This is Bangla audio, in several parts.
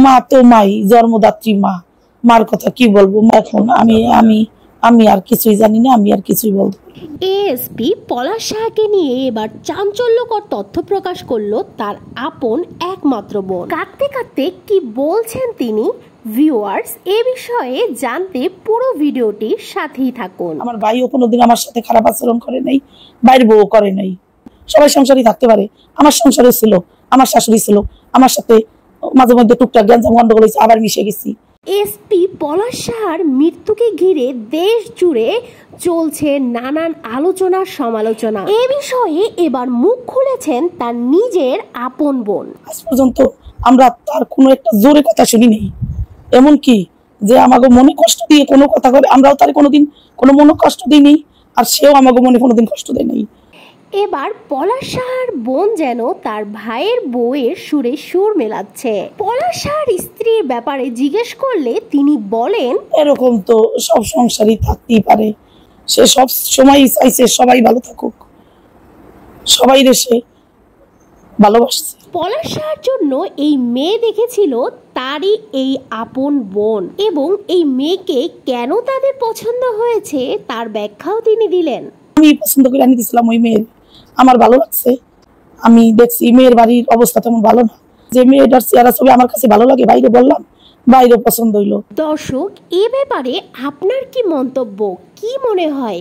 মা তো মাই, জন্মদাত্রী মা, মার কথা কি বলবো এখন। আমি আমি আমি আর কিছুই জানি না, আমি আর কিছুই বলবো। এএসপি পলাশ সাহাকে নিয়ে এবার চাঞ্চল্যকর তথ্য প্রকাশ করলো তার আপন একমাত্র বোন। কাঁদতে কাঁদতে কি বলছেন তিনি, ভিউয়ার্স এ বিষয়ে জানতে পুরো ভিডিওটির সাথেই থাকুন। আমার ভাইও কোনোদিন আমার সাথে খারাপ আচরণ করে নাই, বাইরের বউ করে নাই। সবাই সংসারই থাকতে পারে, আমার সংসারও ছিল, আমার শাশুড়ি ছিল, আমার সাথে মাঝে মধ্যে টুকটাক গ্যাঞ্জাম গন্ডগোল হয়েছে, আবার মিশে গেছি। এসপি পলাশ সাহার মৃত্যুকে ঘিরে দেশ জুড়ে চলছে নানান আলোচনা সমালোচনা। এ বিষয়ে এবার মুখ খুলেছেন তার নিজের আপন বোন। আজ পর্যন্ত আমরা তার কোনো একটা জোরে কথা শুনি নেই, এমনকি যে আমাকে মনে কষ্ট দিয়ে কোনো কথা করে আমরাও তার কোনোদিন কোনো মনে কষ্ট দিইনি, আর সেও আমাকে মনে কোনোদিন কষ্ট দেয় নাই। এবার পলাশ সাহার বোন যেন তার ভাইয়ের বউয়ের সুরে সুর মেলাচ্ছে। পলাশ সাহার স্ত্রীর ব্যাপারে জিজ্ঞেস করলে তিনি বলেন, এরকম তো সব সংসারই থাকতেই পারে, সে সব সময় চাইছে সবাই ভালো থাকুক, সবাই দেশে ভালোবাসছে। পলাশ সাহার জন্য এই মেয়ে দেখেছিল তারই এই আপন বোন, এবং এই মেয়েকে কেন তাদের পছন্দ হয়েছে তার ব্যাখ্যাও তিনি দিলেন। আমি পছন্দ করে আনি দিয়েছিলাম ওই মেয়ের, আমার ভালো লাগছে। আমি দেখছি মেয়ের বাড়ির অবস্থা তেমন ভালো না, যে মেয়েটার চেহারা ছবি আমার কাছে ভালো লাগে, বাইরে বললাম, বাইরে পছন্দ হইলো। দর্শক, এ ব্যাপারে আপনার কি মন্তব্য, কি মনে হয়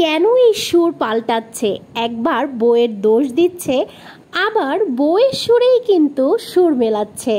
কেন এই সুর পাল্টাচ্ছে? একবার বউয়ের দোষ দিচ্ছে, আবার বউয়ের সুরেই কিন্তু সুর মেলাচ্ছে।